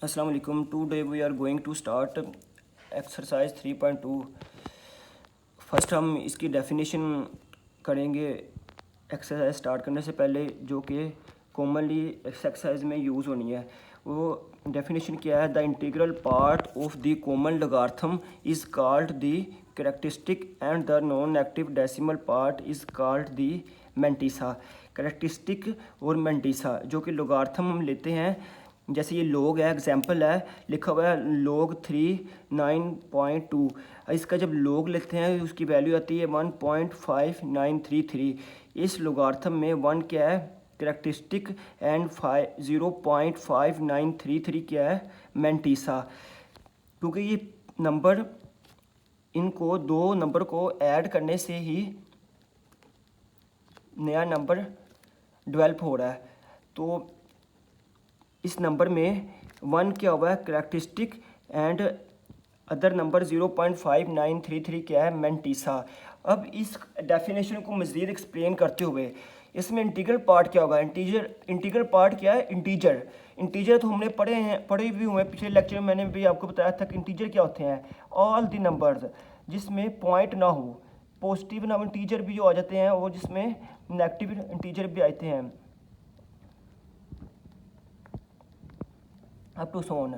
Assalamu alaikum. Today we are going to start exercise 3.2. First हम इसकी definition करेंगे exercise start करने से पहले, जो कि कॉमनली एक्सरसाइज में यूज़ होनी है। वो डेफिनेशन क्या है? The integral part of the common logarithm is called the characteristic and the non negative decimal part is called the mantissa. Characteristic और मैंटिसा जो कि लॉगरिथम हम लेते हैं, जैसे ये लॉग है, एग्जाम्पल है, लिखा हुआ है log 3 9.2। इसका जब लॉग लेते हैं उसकी वैल्यू आती है 1.5933। इस लॉगरिथम में 1 क्या है? कैरेक्टरिस्टिक एंड 0.5933 क्या है? मैंटिसा। क्योंकि ये नंबर, इनको दो नंबर को ऐड करने से ही नया नंबर डेवलप हो रहा है। तो इस नंबर में 1 क्या हुआ है? कैरेक्टरिस्टिक एंड अदर नंबर 0.5933 क्या है? मैंटिसा। अब इस डेफिनेशन को मज़ीद एक्सप्लेन करते हुए इसमें इंटीग्रल पार्ट क्या होगा? इंटीग्रल पार्ट क्या है? इंटीजर तो हमने पढ़े भी हुए पिछले लेक्चर में। मैंने भी आपको बताया था कि इंटीजर क्या होते हैं। ऑल द नंबर्स जिसमें पॉइंट ना हो, पॉजिटिव नंबर इंटीजर भी जो आ जाते हैं, और जिसमें नेगेटिव इंटीजर भी आते हैं, अप टू सोन।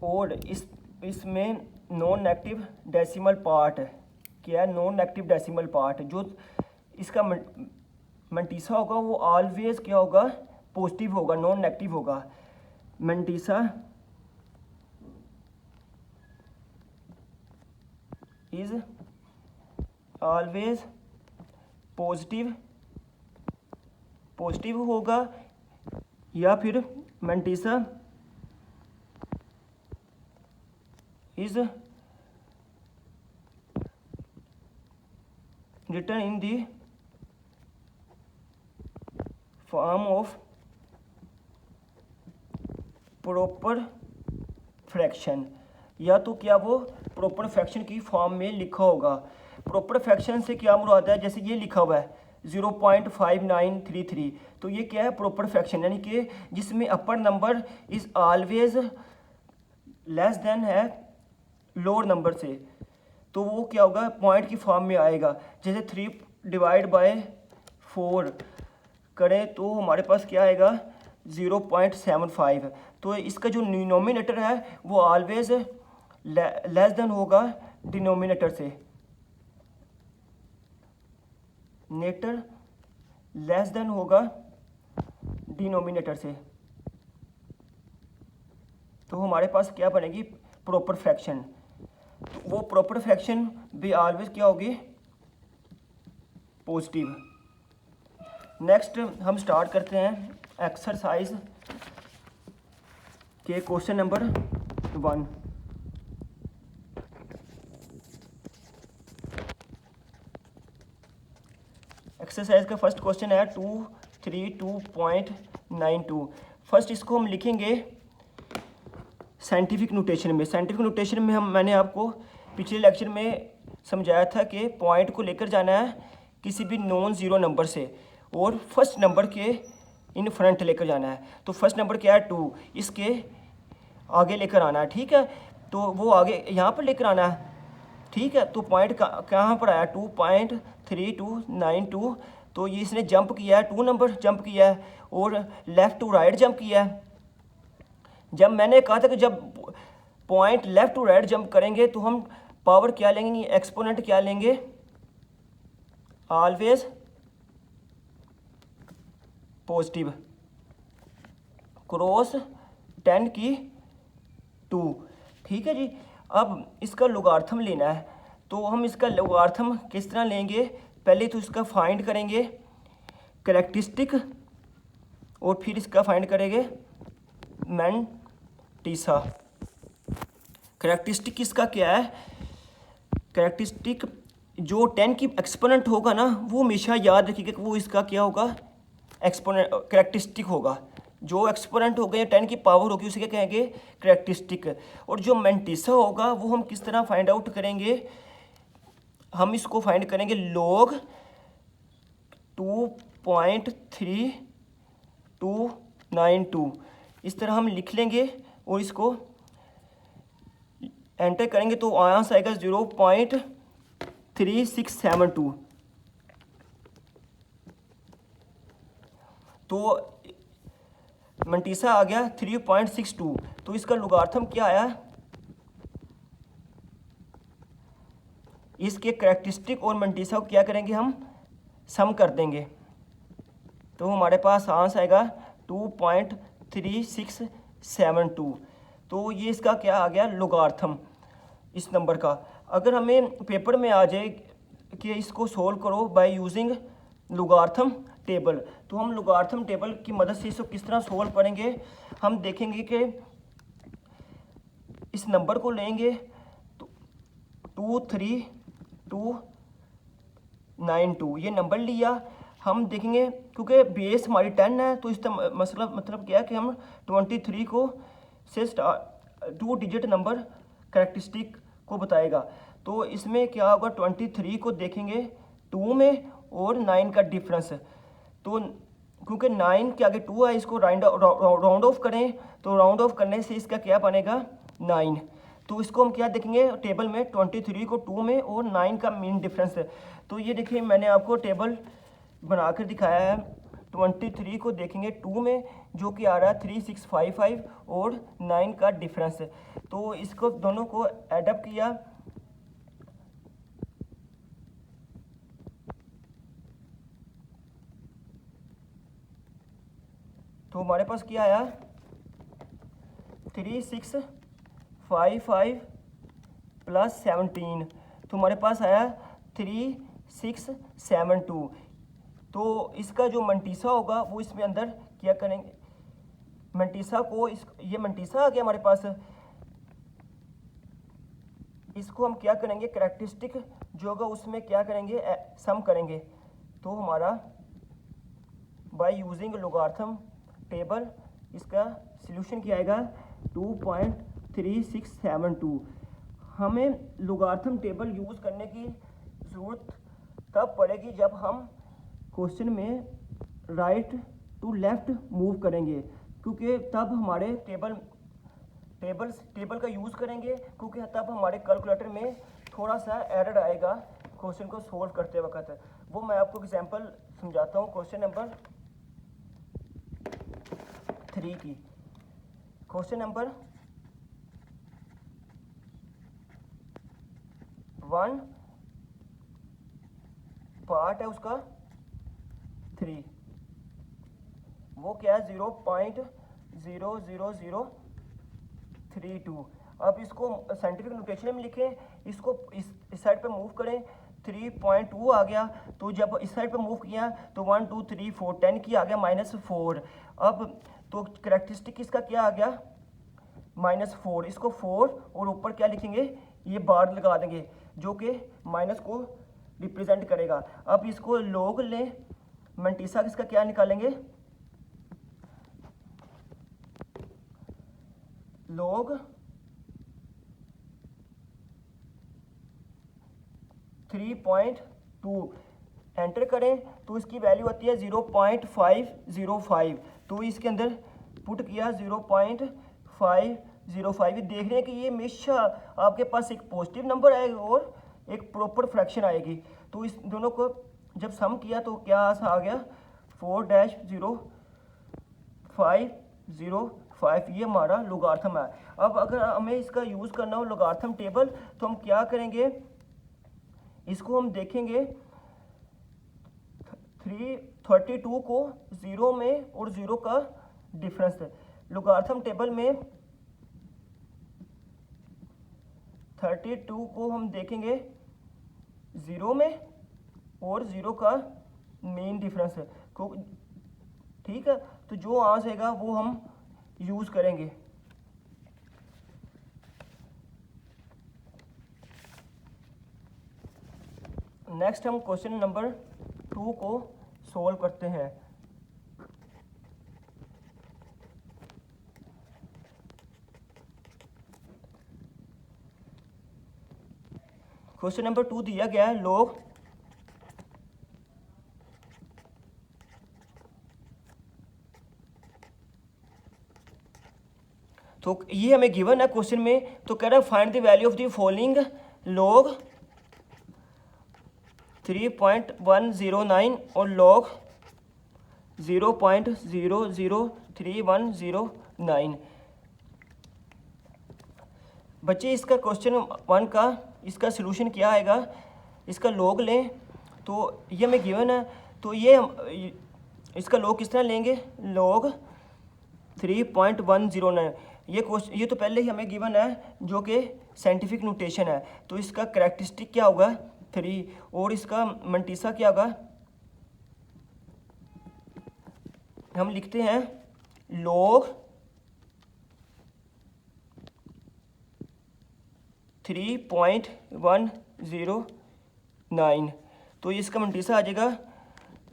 और इसमें नॉन नेगेटिव डेसिमल पार्ट क्या है? नॉन नेगेटिव डेसिमल पार्ट जो इसका मैंटिसा होगा वो ऑलवेज क्या होगा? पॉजिटिव होगा, नॉन नेगेटिव होगा। मैंटिसा इज ऑलवेज पॉजिटिव होगा, या फिर mantissa is written in the form of proper fraction, या तो क्या वो प्रॉपर फ्रैक्शन की फॉर्म में लिखा होगा। प्रॉपर फ्रैक्शन से क्या मुराद है? जैसे ये लिखा हुआ है 0.5933, तो ये क्या है? प्रॉपर फ्रैक्शन, यानी कि जिसमें upper number is always less then है लोअर नंबर से, तो वो क्या होगा? पॉइंट की फॉर्म में आएगा। जैसे 3/4 करें तो हमारे पास क्या आएगा? 0.75। तो इसका जो डिनोमिनेटर है वो ऑलवेज लेस देन होगा डिनोमिनेटर से, नेटर लेस देन होगा डिनोमिनेटर से। तो हमारे पास क्या बनेगी? Proper fraction. तो वो प्रॉपर फ्रैक्शन भी ऑलवेज क्या होगी? पॉजिटिव। नेक्स्ट हम स्टार्ट करते हैं एक्सरसाइज के क्वेश्चन नंबर 1। एक्सरसाइज का फर्स्ट क्वेश्चन है 232.92। फर्स्ट इसको हम लिखेंगे साइंटिफिक नोटेशन में। साइंटिफिक नोटेशन में मैंने आपको पिछले लेक्चर में समझाया था कि पॉइंट को लेकर जाना है किसी भी नॉन ज़ीरो नंबर से, और फर्स्ट नंबर के इन फ्रंट लेकर जाना है। तो फर्स्ट नंबर क्या है? 2, इसके आगे लेकर आना है, ठीक है। तो वो आगे यहाँ पर लेकर आना है, ठीक है। तो पॉइंट कहाँ पर आया? 2.3292। तो ये इसने जंप किया है, 2 नंबर जंप किया है, और लेफ़्ट टू राइट जंप किया है। जब मैंने कहा था कि जब point left to right jump करेंगे तो हम पावर क्या लेंगे? एक्सपोनेंट क्या लेंगे? ऑलवेज पॉजिटिव क्रॉस 10 की 2, ठीक है जी। अब इसका लॉगरिथम लेना है, तो हम इसका लॉगरिथम किस तरह लेंगे? पहले तो इसका फाइंड करेंगे कैरेक्टरिस्टिक, और फिर इसका फाइंड करेंगे मैंटिसा। कैरेक्टरिस्टिक इसका क्या है? कैरेक्टरिस्टिक जो 10 की एक्सपोनेंट होगा ना, वो हमेशा याद रखिएगा कि वो इसका क्या होगा? एक्सपोनेंट कैरेक्टरिस्टिक होगा। जो एक्सपोनेंट हो गए 10 की पावर होगी उसे क्या कहेंगे? कैरेक्टरिस्टिक। और जो मैंटिसा होगा वो हम किस तरह फाइंड आउट करेंगे? हम इसको फाइंड करेंगे log 2.3292, इस तरह हम लिख लेंगे और इसको एंटर करेंगे तो आंसर आएगा 0.3672। तो मंटीसा आ गया 3.62। तो इसका लॉगरिथम क्या आया, इसके कैरेक्टरिस्टिक और मंटीसा को क्या करेंगे, हम सम कर देंगे। तो हमारे पास आंसर आएगा 2.3672। तो ये इसका क्या आ गया, लॉगरिथम इस नंबर का। अगर हमें पेपर में आ जाए कि इसको सोल्व करो बाय यूजिंग लॉगरिथम टेबल, तो हम लॉगरिथम टेबल की मदद से इसको किस तरह सोल्व करेंगे। हम देखेंगे कि इस नंबर को लेंगे तो 23292 ये नंबर लिया। हम देखेंगे क्योंकि बेस हमारी 10 है, तो इसका मतलब क्या है कि हम 23 को से 2 डिजिट नंबर कैरेक्टरिस्टिक को बताएगा। तो इसमें क्या होगा, 23 को देखेंगे 2 में और 9 का डिफरेंस। तो क्योंकि 9 के आगे 2 है, इसको राउंड ऑफ करें तो राउंड ऑफ करने से इसका क्या बनेगा, 9। तो इसको हम क्या देखेंगे टेबल में, 23 को 2 में और 9 का मीन डिफरेंस है। तो ये देखिए मैंने आपको टेबल बनाकर दिखाया है। 23 को देखेंगे 2 में जो कि आ रहा है 3655 और 9 का डिफरेंस है। तो इसको दोनों को एडअप किया तो हमारे पास क्या आया, 3655 प्लस 17, तो हमारे पास आया 3672। तो इसका जो मंटीसा होगा वो इसमें अंदर क्या करेंगे, मंटीसा को ये मंटीसा आ गया हमारे पास, इसको हम क्या करेंगे कैरेक्टरिस्टिक जो होगा उसमें क्या करेंगे, सम करेंगे। तो हमारा बाय यूजिंग लॉगरिथम टेबल इसका सॉल्यूशन क्या आएगा, 2.3672। हमें लॉगरिथम टेबल यूज़ करने की ज़रूरत तब पड़ेगी जब हम क्वेश्चन में राइट टू लेफ़्ट मूव करेंगे, क्योंकि तब हमारे टेबल का यूज़ करेंगे, क्योंकि तब हमारे कैलकुलेटर में थोड़ा सा एरर आएगा क्वेश्चन को सोल्व करते वक्त। वो मैं आपको एग्जांपल समझाता हूँ। क्वेश्चन नंबर 3 की, क्वेश्चन नंबर 1 पार्ट है उसका 3, वो क्या है 0.00032। अब इसको साइंटिफिक नोटेशन में लिखें, इसको इस साइड पे मूव करें, 3.2 आ गया। तो जब इस साइड पे मूव किया तो 1 2 3 4 10 की आ गया -4। अब तो कैरेक्टरिस्टिक इसका क्या आ गया, -4। इसको 4 और ऊपर क्या लिखेंगे, ये बार लगा देंगे जो कि माइनस को रिप्रेजेंट करेगा। अब इसको लोग लें, मंटीसा इसका क्या निकालेंगे, लोग 3.2 एंटर करें तो इसकी वैल्यू आती है 0.505। तो इसके अंदर पुट किया 0.505। देख रहे हैं कि ये हमेशा आपके पास एक पॉजिटिव नंबर आएगा और एक प्रॉपर फ्रैक्शन आएगी। तो इस दोनों को जब सम किया तो क्या आ गया, 4-0505, ये हमारा लॉगरिथम है। अब अगर हमें इसका यूज़ करना हो लॉगरिथम टेबल तो हम क्या करेंगे, इसको हम देखेंगे 32 को 0 में और 0 का डिफरेंस है। लॉगरिथम टेबल में 32 को हम देखेंगे 0 में और 0 का मेन डिफरेंस है, ठीक है। तो जो आंसर आएगा वो हम यूज़ करेंगे। नेक्स्ट हम क्वेश्चन नंबर 2 को सोल्व करते हैं। क्वेश्चन नंबर 2 दिया गया है, लोग तो ये हमें गिवन है क्वेश्चन में, तो कह रहा है find the value of the following log 3.109 और लॉग 0.003109। बच्चे इसका क्वेश्चन 1 का इसका सलूशन क्या आएगा, इसका लॉग लें, तो ये हमें गिवन है, तो ये हम इसका लॉग किस तरह लेंगे, लॉग 3.109। ये तो पहले ही हमें गिवन है जो कि साइंटिफिक नोटेशन है, तो इसका कैरेक्टरिस्टिक क्या होगा 3 और इसका मंटीसा क्या होगा, हम लिखते हैं लॉग 3.109, तो इसका मंटीसा आ जाएगा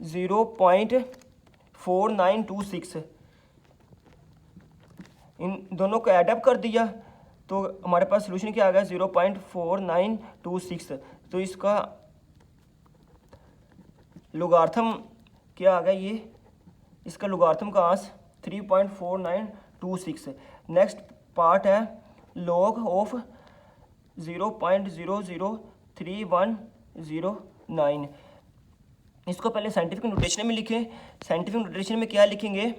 0.4926। इन दोनों को ऐड अप कर दिया तो हमारे पास सोल्यूशन क्या आ गया 0.4926। तो इसका लोगार्थम क्या आ गया, ये इसका लोगार्थम का आंस 3.4926। नेक्स्ट पार्ट है लॉग ऑफ 0.003109। इसको पहले साइंटिफिक नोटेशन में लिखें। साइंटिफिक नोटेशन में क्या लिखेंगे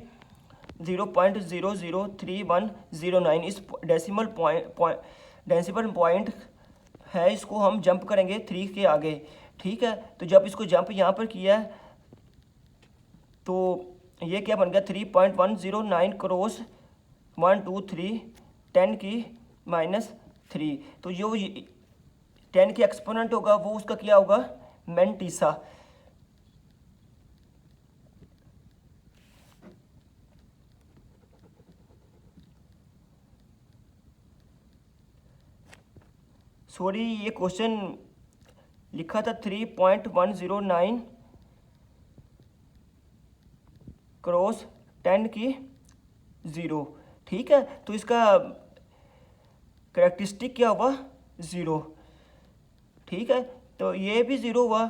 0.003109। इस डेसिमल पॉइंट है, इसको हम जंप करेंगे 3 के आगे, ठीक है। तो जब इसको जंप यहाँ पर किया है तो ये क्या बन गया 3.109 क्रॉस 1 2 3 10 की -3। तो जो 10 की एक्सपोनेंट होगा वो उसका क्या होगा मेंटीसा। सॉरी, ये क्वेश्चन लिखा था 3.109 क्रॉस 10 की 0, ठीक है। तो इसका कैरेक्टरिस्टिक क्या हुआ 0, ठीक है। तो ये भी 0 हुआ,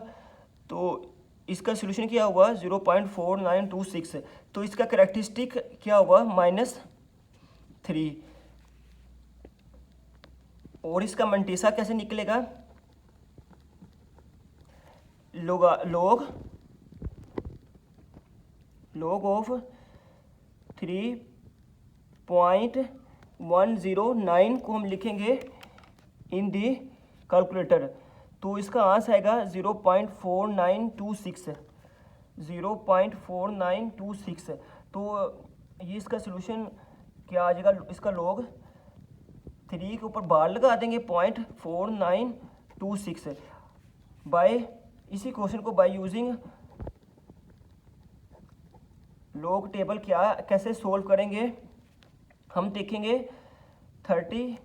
तो इसका सोल्यूशन क्या हुआ 0.4926। तो इसका कैरेक्टरिस्टिक क्या हुआ -3। और इसका मंटीसा कैसे निकलेगा, लॉग ऑफ 3.109 को हम लिखेंगे इन दी कैलकुलेटर। तो इसका आंसर आएगा 0.4926। तो ये इसका सलूशन क्या आ जाएगा, इसका लॉग 3 के ऊपर बार लगा देंगे 0.4926। बाय इसी क्वेश्चन को बाय यूजिंग लॉग टेबल क्या कैसे सोल्व करेंगे हम देखेंगे 30